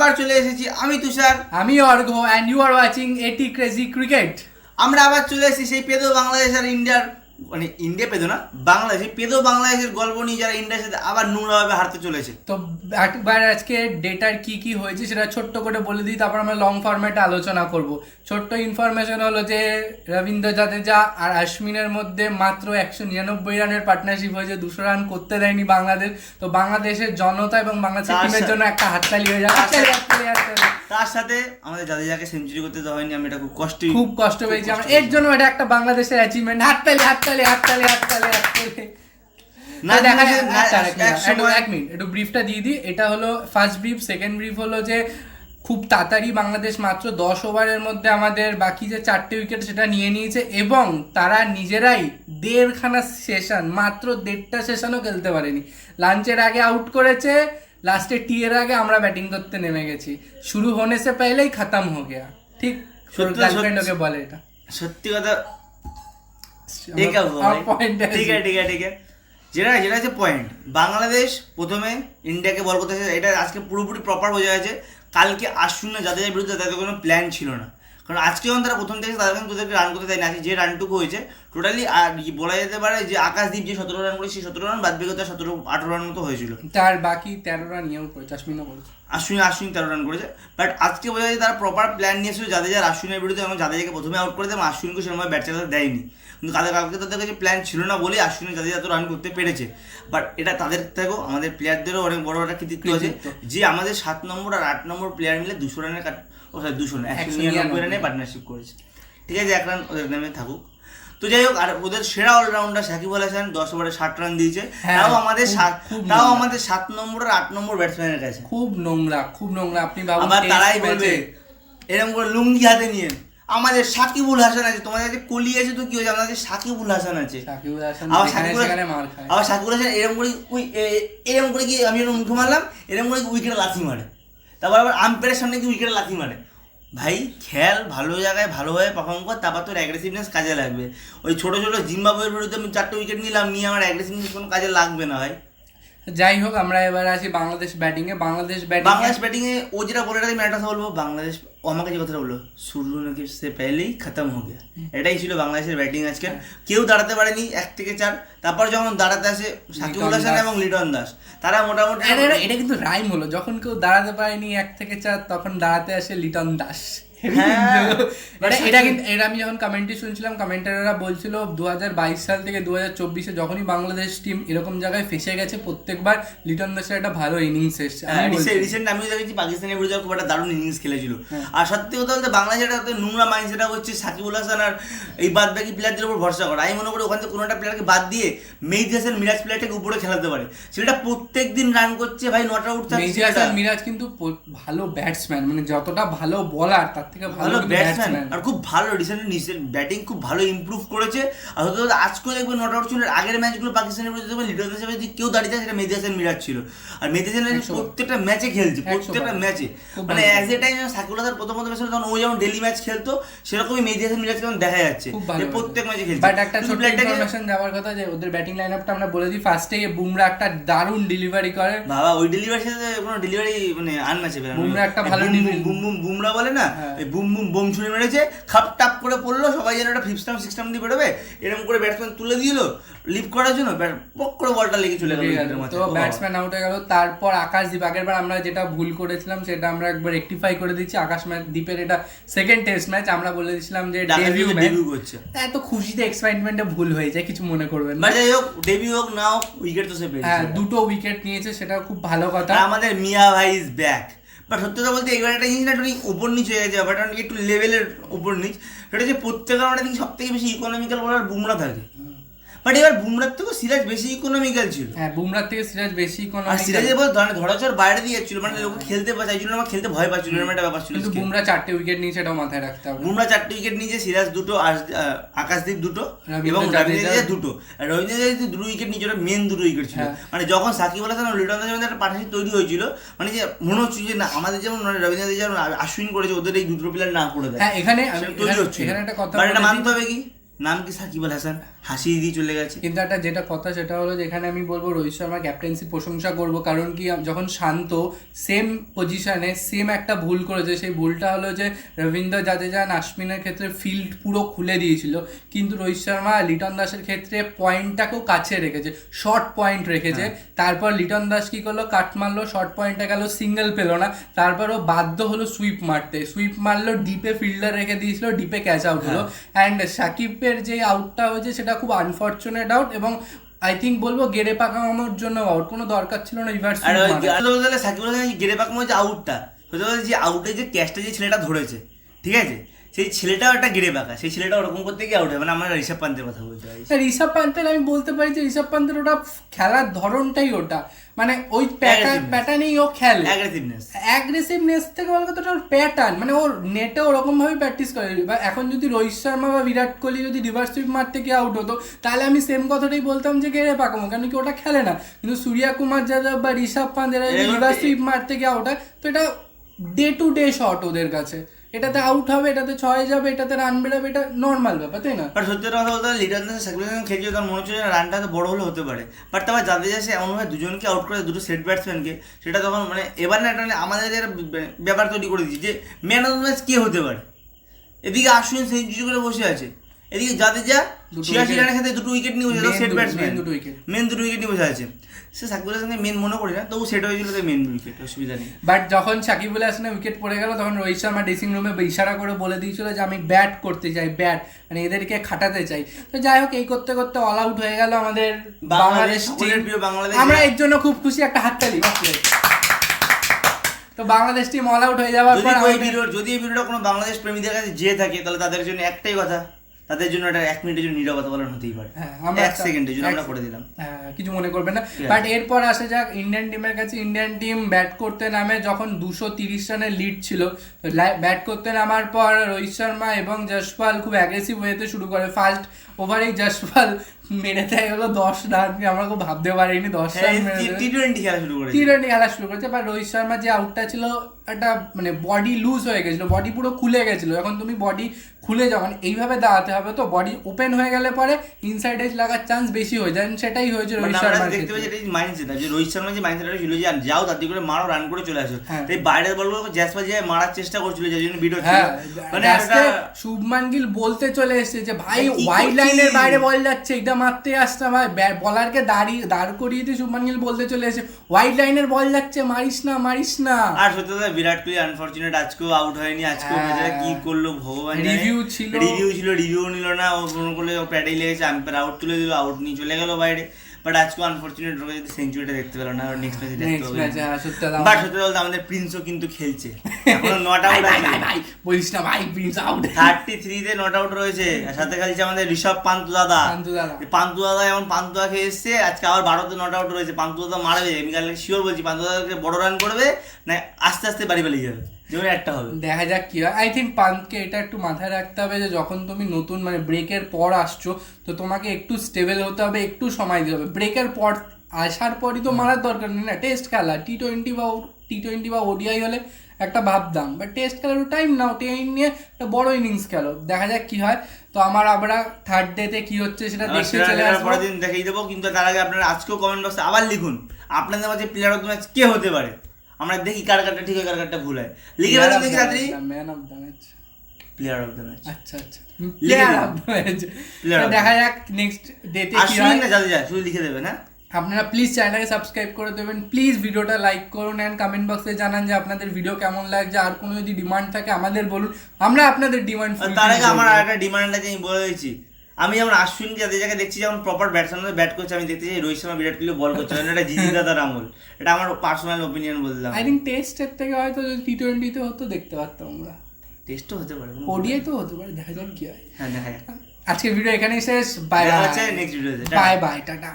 আবার চলে এসেছি আমি তুষার, আমি অর্ঘ, and you are watching 80 Crazy Cricket. আমরা আবার চলে এসেছি সেই পেদো বাংলাদেশ আর ইন্ডিয়ার, মানে ইন্ডিয়া পেদো না, বাংলাদেশ পেদো বাংলাদেশের গল্প নিয়ে, যারা ইন্ডিয়ার সাথে আবার নোংরাভাবে হারতে চলেছে। তো একবার আজকে ডেটার কি কি হয়েছে সেটা ছোট্ট করে বলে দিই, তারপর আমরা লং ফরম্যাটে আলোচনা করব। ছোট্ট ইনফরমেশন হলো যে রবীন্দ্র জাদেজা আর অশ্বিনের মধ্যে মাত্র 199 রানের পার্টনারশিপ হয়েছে, 200 রান করতে দেয়নি বাংলাদেশ। তো বাংলাদেশের জনতা এবং বাংলাদেশের টিমের জন্য একটা হাততালি হয়ে যাচ্ছে। তার সাথে আমাদের জাদেজাকে সেঞ্চুরি করতে দেওয়া হয়নি, আমি এটা খুব কষ্ট পেয়েছি আমরা, এর জন্য এটা একটা বাংলাদেশের অ্যাচিভমেন্ট। হাততালি হাততালি হাততালি হাততালি হাততালি। না দেখা এক মিনিট একটু ব্রিফটা দিয়ে দিই। এটা হলো ফার্স্ট ব্রিফ। সেকেন্ড ব্রিফ হলো যে খুব তাড়াতাড়ি বাংলাদেশ মাত্র 10 ওভারের মধ্যে আমাদের বাকি যে 4টে উইকেট সেটা নিয়ে নিয়েছে, এবং তারা নিজেরাই 1.5খানা সেশন, মাত্র 1.5টা সেশনও খেলতে পারেনি। লাঞ্চের আগে আউট করেছে, লাস্টে টি এর আগে আমরা ব্যাটিং করতে নেমে গেছি। শুরু হোনে সে পহলেই খতম হো গয়া। ঠিক গার্লফ্রেন্ড ওকে বলে এটা সত্যি কথা। ঠিক আছে যেটা হচ্ছে পয়েন্ট, বাংলাদেশ প্রথমে ইন্ডিয়াকে বল করতে, এটা আজকে পুরোপুরি প্রপার বোঝা গেছে। কালকে আশ্বিন জাদেজার বিরুদ্ধে তাদের কোনো প্ল্যান ছিল না, কারণ আজকে যখন তারা প্রথম থেকে তাদেরকে রান করতে দেয় না, যে রানটুকু হয়েছে টোটালি বলা যেতে পারে যে আকাশদীপ যে 17 রান করেছে, সেই 17 রান বাদ বিগত 17-18 রান মতো হয়েছিল। তার বাকি 13 রান ইয়েও করেছে, আশ্বিনও করেছে। আশ্বিন 13 রান করেছে, বাট আজকে বোঝা যায় তারা প্রপার প্ল্যান নিয়েছিল জাদেজার আশ্বিনের বিরুদ্ধে, এবং জাদেজাকে প্রথমে আউট করে দেয় এবং আশ্বিনকে সেরকমভাবে ব্যাট চালাতে দেয়নি। কিন্তু কালকে তাদের কাছে প্ল্যান ছিল না বলেই আশ্বিনের জাদেজা এত রান করতে পেরেছে। বাট এটা তাদের থেকেও আমাদের প্লেয়ারদেরও অনেক বড় একটা কৃতিত্ব আছে, যে আমাদের 7 নম্বর আর 8 নম্বর প্লেয়ার মিলে 200 রানের 199 রানে পার্টনারশিপ করেছে। ঠিক আছে, 1 রান ওদের নামে থাকুক। তো যাই হোক, আর ওদের সেরা অলরাউন্ডার সাকিব আল হাসান 10 ওভারে 60 রান দিয়েছে, তাও আমাদের 7 নম্বর আর 8 নম্বর ব্যাটসম্যানের কাছে। খুব নোংরা আপনি ভাবুন। আবার তারাই বলবে এরকম করে লুঙ্গি হাতে নিয়ে, আমাদের সাকিবুল হাসান আছে, তোমাদের কাছে কলি আছে তো কি হয়েছে, আমাদের সাকিবুল হাসান আছে। আবার সাকিবুল হাসান এরকম করে কি আমি মুখে মারলাম, এরকম করে উইকেটে লাথি মারে, তারপর আবার আম্পায়ারের সামনে কি উইকেটে লাথি মারে। ভাই খেল ভালো জায়গায় ভালোভাবে পারফর্ম কর, তারপর তোর অ্যাগ্রেসিভনেস কাজে লাগবে। ওই ছোটো জিম্বাবুয়ের বিরুদ্ধে আমি 4টে উইকেট নিলাম, নিয়ে আমার অ্যাগ্রেসিভনেস কোনো কাজে লাগবে না ভাই। যাই হোক, আমরা এবার আসি বাংলাদেশ ব্যাটিংয়ে। বাংলাদেশ ব্যাটিংয়ে ও যেটা বলে আমি একটা কথা বলবো, বাংলাদেশ ও আমাকে যে কথাটা বললো শুরু নাকি সে পেলেই খতম হয়ে গেছে, এটাই ছিল বাংলাদেশের ব্যাটিং আজকে। কেউ দাঁড়াতে পারেনি 1 থেকে 4, তারপর যখন দাঁড়াতে আসে সাকিবুল হাসান এবং লিটন দাস, তারা মোটামুটি এটা কিন্তু রাইম হলো, যখন কেউ দাঁড়াতে পারেনি 1 থেকে 4 তখন দাঁড়াতে আসে লিটন দাস। এটা আমি যখন কমেন্টে শুনছিলাম, কমেন্টাররা বলছিল 2022 সাল থেকে 2024-এ যখনই বাংলাদেশ টিম এরকম জায়গায় ফেসে গেছে, প্রত্যেকবার লিটন দাসের একটা ভালো ইনিংস এসেছে। রিসেন্ট আমি দেখেছি পাকিস্তানের বিরুদ্ধে খুব একটা দারুণ ইনিংস খেলেছিল। আর সত্যি কথা বলতে বাংলাদেশের একটা নোংরা মাইন্ড সেটা হচ্ছে সাকিবুল হাসান আর এই বাদ বাকি প্লেয়ারদের উপর ভরসা করা। আমি মনে করি ওখান থেকে কোনো একটা প্লেয়ারকে বাদ দিয়ে মেহেদী হাসান মিরাজ প্লেয়ারটাকে উপরে খেলাতে পারে, সেটা প্রত্যেক দিন রান করছে ভাই, নট আউট থাকছে। মেহেদী হাসান মিরাজ কিন্তু ভালো ব্যাটসম্যান, মানে যতটা ভালো বোলার তার থেকে ভালো ব্যাটসম্যান, আর খুব ভালো রিসেন্ট ব্যাটিং খুব ভালো ইমপ্রুভ করেছে। আর হয়তো আজকেও দেখবেন নট আউট ছিল, আগের ম্যাচগুলো পাকিস্তানের বিরুদ্ধে দেখবেন লিটন হিসেবে যদি কেউ দাঁড়িয়ে থাকে সেটা মেহেদী হাসান মিরাজ ছিল। আর মেহেদী হাসান প্রত্যেকটা ম্যাচে খেলছে, প্রত্যেকটা ম্যাচে, মানে as a time Shakibul Hasan প্রথম ছিল তখন ও যেমন ডেলি ম্যাচ খেলতো, সেরকমই মেহেদী হাসান মিরাজ কেমন দেখা যাচ্ছে প্রত্যেক ম্যাচে খেলছে। বাট একটা ছোট ইনফরমেশন দেওয়ার কথা, যে ওদের ব্যাটিং লাইনআপটা আমরা বলে দিই। ফার্স্টে বুমরা একটা দারুণ ডেলিভারি করে, বাবা ওই ডেলিভারির সাথে কোনো ডেলিভারি মানে আনম্যাচে। বুমরা একটা ভালো বুমরা বলে না, বুম বুম বোম ছুঁড়ে মেরেছে, খাপ টাপ করে পড়লো, সবাই যেন একটা 5 স্টাম্প 6 স্টাম্প দিয়ে বেরোবে, এরকম করে ব্যাটসম্যান তুলে দিল লিফট করার জন্য, পক করে বলটা লেগে চলে গেল, তো ব্যাটসম্যান আউট হয়ে গেল। তারপর আকাশদীপ, আগেরবার আমরা যেটা ভুল করেছিলাম সেটা আমরা একবার রেকটিফাই করে দিচ্ছি। আকাশদীপের এটা সেকেন্ড টেস্ট ম্যাচ, আমরা বলে দিয়েছিলাম যে ডেবিউ করছে, এত খুশিতে এক্সাইটমেন্টে ভুল হয়ে যায়, কিছু মনে করবেন না। যাই হোক, ডেবিউ হোক না হোক, উইকেট তো সে পেয়েছে। হ্যাঁ, 2টো উইকেট নিয়েছে, সেটা খুব ভালো কথা। আমাদের মিয়া ভাই ইজ ব্যাক। বাট সত্যি কথা বলতে এবার একটা জিনিস না একটু উপর নিচ হয়ে গেছে, বাট একটু লেভেলের উপর নিচ, সেটা হচ্ছে প্রত্যেকের আমরা দেখি সব থেকে বেশি ইকোনমিক্যাল বলার বুমরা থাকে। বাট এবার বুমরার থেকেও সিরাজ বেশি ইকোনমিক্যাল ছিল। হ্যাঁ, বুমরার থেকে সিরাজ বেশি ইকোনমিক্যাল। আর সিরাজের বল ধরাচর বাইরে দিয়ে যাচ্ছিল, মানে লোক খেলতে চাইছিল না, খেলতে ভয় পাচ্ছিল, এরকম একটা ব্যাপার ছিল। কিন্তু বুমরা 4টে উইকেট নিয়েছে, এটাও মাথায় রাখতে হবে। বুমরা 4টে উইকেট নিয়েছে, সিরাজ 2টো, আকাশদীপ 2টো এবং রবীন্দ্র জাদেজা 2টো। রবীন্দ্র জাদেজা 2 উইকেট নিয়েছে, ওটা মেন 2 উইকেট ছিল। মানে যখন সাকিব আল হাসান আর লিটন দাসের মধ্যে একটা পার্টনারশিপ তৈরি হয়েছিল, মানে যে মনে হচ্ছে যে না আমাদের যেমন রবীন্দ্র জাদেজা আশ্বিন করেছে, ওদের এই 2 প্লেয়ার না করে দেয়। হ্যাঁ, এখানে তৈরি হচ্ছে, এখানে একটা কথা মানতে হবে কি, নাম কি সাকিব আল হাসান, হাসি দিয়ে চলে গেছে। কিন্তু একটা যেটা কথা সেটা হলো যেখানে আমি বলবো রোহিত শর্মা ক্যাপ্টেন্সি প্রশংসা করব, কারণ কি যখন শান্ত সেম পজিশনে সেম একটা ভুল করেছে, সেই ভুলটা হলো যে রবীন্দ্র জাদেজা আশ্বিনের ক্ষেত্রে ফিল্ড পুরো খুলে দিয়েছিল, কিন্তু রোহিত শর্মা লিটন দাসের ক্ষেত্রে পয়েন্টটাকেও কাছে রেখেছে, শর্ট পয়েন্ট রেখেছে। তারপর লিটন দাস কি করলো, কাট মারলো, শর্ট পয়েন্টে গেল, সিঙ্গেল পেলো না, তারপরও বাধ্য হলো সুইপ মারতে, সুইপ মারলো, ডিপে ফিল্ডার রেখে দিয়েছিল, ডিপে ক্যাচ আউট হলো। অ্যান্ড সাকিবের যে আউটটা হয়েছে সেটা খুব আনফর্চুনেট আউট, এবং আই থিঙ্ক বলবো গেরে পাকানোর জন্য আউট, কোনো দরকার ছিল না রিভার্স। আর সাকিব গেরে পাকানো যে আউটটা হতে পারে, যে আউটে যে ক্যাচটা যে ছেলেটা ধরেছে, ঠিক আছে, সেই ছেলেটাও একটা গেরে পাকা, সেই ছেলেটা ওরকম করতে গিয়ে আউট হয়। মানে আমরা ঋষভ পান্তের কথা বলতে পারি। ঋষভ পান্তের আমি বলতে পারি যে ঋষভ পান্তের ওটা খেলার ধরনটাই ওটা, মানে ওই প্যাটার্নেই ও খেলে, অ্যাগ্রেসিভনেস থেকে বলার কথা ওর প্যাটার্ন, মানে ওর নেটে ওরকম ভাবে প্র্যাকটিস করে। বা এখন যদি রোহিত শর্মা বা বিরাট কোহলি যদি রিভার্স সুইপ মারতে গিয়ে আউট হতো, তাহলে আমি সেম কথাটাই বলতাম যে গেরে পাকামো, কেন কি ওটা খেলে না। কিন্তু সূর্যা কুমার যাদব বা ঋষভ পান্ত এরা যদি রিভার্স সুইপ মারতে গিয়ে আউট হয়, তো এটা ডে টু ডে শট ওদের কাছে, এটাতে আউট হবে, এটাতে 6 যাবে, এটাতে রান বেরোবে, এটা নর্মাল ব্যাপার, তাই না? বাট সত্যি কথা বলতে লিটন দাস সাকিব আল হাসান খেলছে, তার মনে হচ্ছে রানটা তো বড় হলে হতে পারে, বাট তারপর জাদেজা সে এমনভাবে দুজনকে আউট করে, দুটো সেট ব্যাটসম্যানকে, সেটা তখন মানে এবার না একটা আমাদের ব্যাপার তৈরি করে দিচ্ছি যে ম্যান অফ দ্য ম্যাচ কে হতে পারে। এদিকে আশ্বিন সেঞ্চুরি করে বসে আছে, এদিকে জাদেজা 86 রানের সাথে 2 উইকেট নিয়ে বসে আছে, সেট ব্যাটসম্যান মেন 2 উইকেট নিয়ে বসে আছে। সে সাকিবুল হাসানকে মেন মনে করি না, তবু সেট হয়েছিল তো মেন উইকেট, অসুবিধা নেই। বাট যখন সাকিবুল হাসানের উইকেট পড়ে গেল, তখন রোহিত শর্মা ড্রেসিং রুমে ইশারা করে বলে দিয়েছিল যে আমি ব্যাট করতে চাই, ব্যাট, মানে এদেরকে খাটাতে চাই। তো যাই হোক, এই করতে করতে অল আউট হয়ে গেল আমাদের বাংলাদেশ টিম। আমরা এর জন্য খুব খুশি, একটা হাততালি। তো বাংলাদেশ টিম অল আউট হয়ে যাওয়ার পর যদি এই ভিডিওটা কোনো বাংলাদেশ প্রেমীদের কাছে যেয়ে থাকে, তাহলে তাদের জন্য একটাই কথা, তাদের জন্য একটা 1 মিনিটের জন্য নীরবতা বলার হতেই পারে, 1 সেকেন্ডের জন্য আমরা করে দিলাম, কিছু মনে করবেন না। বাট এরপর আসা যাক ইন্ডিয়ান টিমের কাছে। ইন্ডিয়ান টিম ব্যাট করতে নামে যখন 230 রানের লিড ছিল, ব্যাট করতে নামার পর রোহিত শর্মা এবং জসপাল খুব অ্যাগ্রেসিভ ওয়েতে শুরু করে। ফার্স্ট ওভারেই জসপাল মেরে দেয় হলো 10 রান, আমরা খুব ভাবতে পারিনি 10 রান মেরে দেবে। টি20 খেলা শুরু করেছে। বাট রোহিত শর্মা যে আউটটা ছিল, একটা মানে বডি লুজ হয়ে গেছিল, বডি পুরো খুলে গেছিল। এখন তুমি বডি খুলে যাও, মানে এইভাবে দাঁড়াতে হবে, তো বডি ওপেন হয়ে গেলে পরে ইনসাইড এজ লাগার চান্স বেশি হয়ে যায়, সেটাই হয়েছে রোহিত শর্মার ক্ষেত্রে। রোহিত শর্মা যে মাইন্ডসেটটা ছিল যে যাও তাড়াতাড়ি করে মারো, রান করে চলে আসো, এই বাইরের বলগুলো জসপাল যে মারার চেষ্টা করছিল, যার জন্য ভিডিও ছিল। মানে শুভমান গিল বলতে চলে এসেছে যে ভাই ওয়াইড লাইনের বাইরে বল যাচ্ছে, এটা মারতে আসছে, ভাই বলারকে দাঁড় করিয়ে দিয়ে শুভমান গিল বলতে চলে এসেছে ওয়াইড লাইনের বল যাচ্ছে, মারিস না, মারিস না। আর সত্যি কথা বিরাট কোহলি আনফরচুনেট আজকেও আউট হয়নি, আজকেও বেচারা কি করলো ভগবান জানে। রিভিউ ছিল, রিভিউ নিল না, ও কোনো করলে প্যাডেই লেগেছে, আম্পায়ার আউট তুলে দিল, আউট নিয়ে চলে গেল বাইরে। বাট আজকে আনফরচুনেট রোগে যদি সেঞ্চুরিটা দেখতে পেল না, নেক্সট ম্যাচে দেখতে হবে। বাট সত্যি বলতে আমাদের প্রিন্সও কিন্তু খেলছে, এখনো নট আউট আছে, বলিস না ভাই, প্রিন্স আউট 33 তে নট আউট রয়েছে। আর সাথে খেলছে আমাদের ঋষভ পান্তু দাদা, এমন পান্তু দা খেয়ে এসছে, আজকে আবার 12 তে নট আউট রয়েছে। পান্তু দাদা মারবে, আমি কালকে শিওর বলছি, পান্তু দাদাকে বড় রান করবে না আস্তে আস্তে বাড়ি পালিয়ে যাবে, যেমন একটা হবে, দেখা যাক কি হয়। আই থিঙ্ক পান্তকে এটা একটু মাথায় রাখতে হবে যে যখন তুমি নতুন মানে ব্রেকের পর আসছো, তো তোমাকে একটু স্টেবল হতে হবে, একটু সময় দিতে হবে। ব্রেকের পর আসার পরই তো মারার দরকার নেই না, টেস্ট খেলা, টি20 বা ওডিআই হলে একটা ভাবতাম, বাট টেস্ট খেলার টাইম নাও, টাইম নিয়ে একটা বড় ইনিংস খেলো, দেখা যাক কি হয়। তো আমরা থার্ড ডেতে কি হচ্ছে সেটা দেখতে চলে আসবো, পরের দিন দেখিয়ে দেবো। কিন্তু তার আগে আপনারা আজকেও কমেন্ট বক্সে আবার লিখুন আপনাদের মাঝে প্লেয়ার অফ দ্য ম্যাচ কে হতে পারে, আমরা দেখি কার কারটা ঠিক হয়, কার কারটা ভুল হয়। লিখে ফেলুন দেখি রাত্রি man of the match, player of the match. আচ্ছা প্লেয়ার অফ দ্য ম্যাচ, দেখা যাক নেক্সট ডেতে কি হয়। না যাতে যায় শুধু লিখে দেবেন। আপনারা প্লিজ চ্যানেলটাকে সাবস্ক্রাইব করে দেবেন, প্লিজ ভিডিওটা লাইক করুন, অ্যান্ড কমেন্ট বক্সে জানান যে আপনাদের ভিডিও কেমন লাগছে। আর কোনো যদি ডিমান্ড থাকে আমাদের বলুন, আমরা আপনাদের ডিমান্ড। তার আগে আমার একটা ডিমান্ড আছে, আমি বলে দিচ্ছি। আমি যেমন আশ্বিন যাকে দেখছি যেমন প্রপার ব্যাটসম্যান ব্যাট করছে, আমি দেখতে চাই রোহিত শর্মা বিরাট কোহলি বল করছে, এটা জিজি দাদার আমল। এটা আমার পার্সোনাল ওপিনিয়ন বললাম। আই থিঙ্ক টেস্টের থেকে হয়তো যদি টি20 তে হতো দেখতে পারতাম আমরা, টেস্টও হতে পারে, ওডিআই তো হতে পারে, দেখা যাক কি হয়। হ্যাঁ দেখা যাক। আজকের ভিডিও এখানেই শেষ, বাই বাই, নেক্সট ভিডিওতে বাই বাই, টাটা।